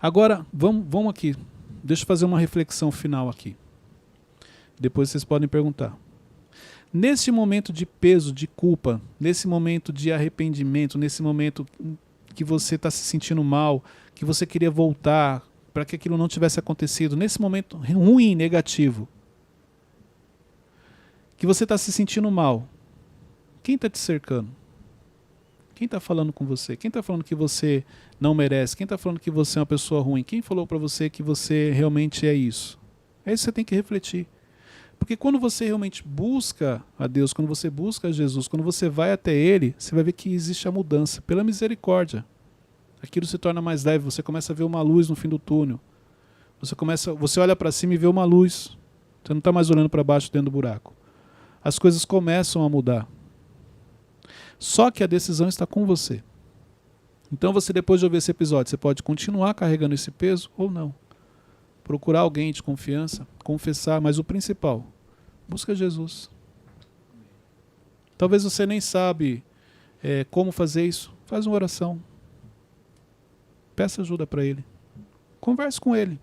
S1: Agora, vamos aqui, deixa eu fazer uma reflexão final aqui. Depois vocês podem perguntar. Nesse momento de peso, de culpa, nesse momento de arrependimento, nesse momento que você está se sentindo mal, que você queria voltar para que aquilo não tivesse acontecido, nesse momento ruim, negativo, que você está se sentindo mal, quem está te cercando? Quem está falando com você? Quem está falando que você não merece? Quem está falando que você é uma pessoa ruim? Quem falou para você que você realmente é isso? É isso que você tem que refletir. Porque quando você realmente busca a Deus, quando você busca a Jesus, quando você vai até Ele, você vai ver que existe a mudança, pela misericórdia. Aquilo se torna mais leve, você começa a ver uma luz no fim do túnel. Você olha para cima e vê uma luz. Você não está mais olhando para baixo dentro do buraco. As coisas começam a mudar. Só que a decisão está com você. Então você, depois de ouvir esse episódio, você pode continuar carregando esse peso ou não. Procurar alguém de confiança, confessar, mas o principal, busca Jesus. Talvez você nem sabe como fazer isso. Faz uma oração. Peça ajuda para Ele. Converse com Ele.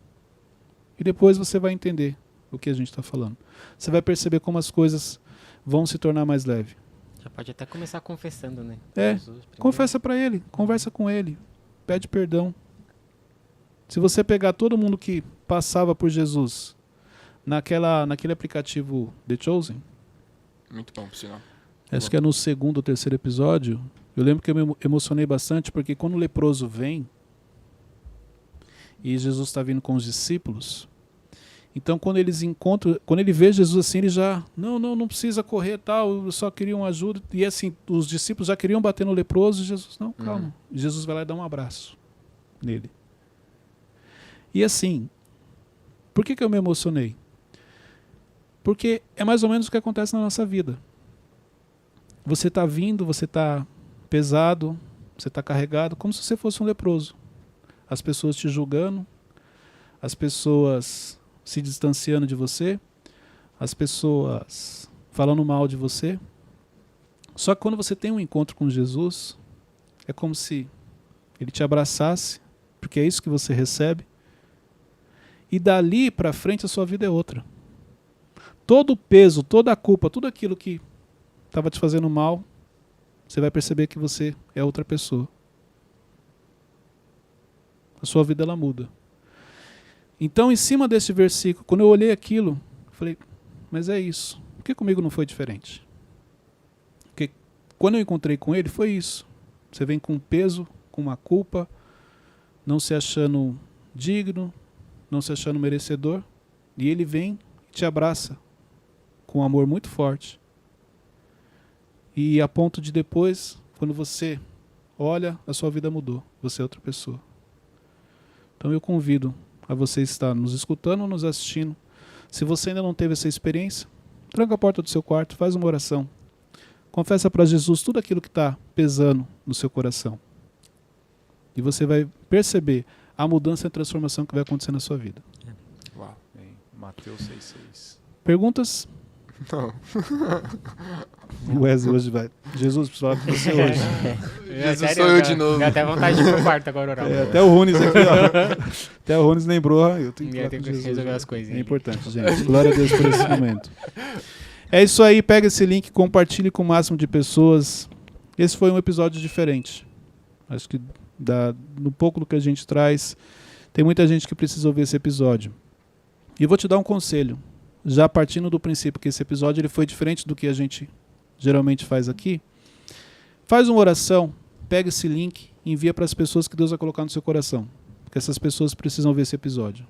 S1: E depois você vai entender o que a gente está falando. Você vai perceber como as coisas vão se tornar mais leves.
S2: Já pode até começar confessando, né?
S1: É,
S2: Jesus primeiro.
S1: confessa para Ele, conversa com Ele, pede perdão. Se você pegar todo mundo que passava por Jesus naquele aplicativo The Chosen,
S3: Muito bom, por sinal.
S1: acho que é no segundo ou terceiro episódio, eu lembro que eu me emocionei bastante, porque quando o leproso vem, e Jesus está vindo com os discípulos, então quando eles encontram, quando ele vê Jesus assim, ele já, não precisa correr tal, eu só queria uma ajuda, e assim, os discípulos já queriam bater no leproso, e Jesus, não, calma, Jesus vai lá e dá um abraço nele. E assim, por que eu me emocionei? Porque é mais ou menos o que acontece na nossa vida. Você está vindo, você está pesado, você está carregado, como se você fosse um leproso. As pessoas te julgando, as pessoas se distanciando de você, as pessoas falando mal de você. Só que quando você tem um encontro com Jesus, é como se Ele te abraçasse, porque é isso que você recebe, e dali para frente a sua vida é outra. Todo o peso, toda a culpa, tudo aquilo que estava te fazendo mal, você vai perceber que você é outra pessoa. A sua vida ela muda. Então, em cima desse versículo, quando eu olhei aquilo, eu falei, mas é isso. Por que comigo não foi diferente? Porque quando eu encontrei com Ele, foi isso. Você vem com um peso, com uma culpa, não se achando digno, não se achando merecedor, e Ele vem e te abraça com um amor muito forte. E a ponto de depois, quando você olha, a sua vida mudou. Você é outra pessoa. Então eu convido a você estar nos escutando ou nos assistindo. Se você ainda não teve essa experiência, tranca a porta do seu quarto, faz uma oração. Confessa para Jesus tudo aquilo que está pesando no seu coração. E você vai perceber a mudança e a transformação que vai acontecer na sua vida.
S3: Uau.
S5: Bem, Mateus 6,6.
S1: Perguntas?
S3: Não.
S1: O Wesley hoje vai. Jesus, preciso falar com você hoje.
S3: Jesus, sou eu de novo.
S2: Deu até vontade de ir pro quarto agora orar.
S1: Até o Runes aqui, ó. Até o Runes lembrou, eu tenho que
S2: Ia
S1: falar
S2: ter
S1: com
S2: que
S1: Jesus.
S2: resolver as coisinhas.
S1: É importante, gente. Glória a Deus por esse momento. É isso aí, pega esse link, compartilhe com o máximo de pessoas. Esse foi um episódio diferente. Acho que no pouco do que a gente traz, tem muita gente que precisa ouvir esse episódio. E vou te dar um conselho. Já partindo do princípio que esse episódio ele foi diferente do que a gente geralmente faz aqui, faz uma oração, pega esse link e envia para as pessoas que Deus vai colocar no seu coração. Porque essas pessoas precisam ver esse episódio.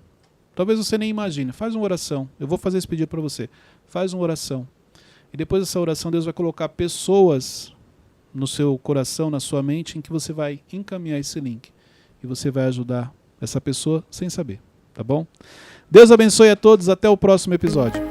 S1: Talvez você nem imagine. Faz uma oração. Eu vou fazer esse pedido para você. Faz uma oração. E depois dessa oração, Deus vai colocar pessoas no seu coração, na sua mente, em que você vai encaminhar esse link. E você vai ajudar essa pessoa sem saber. Tá bom? Deus abençoe a todos. Até o próximo episódio.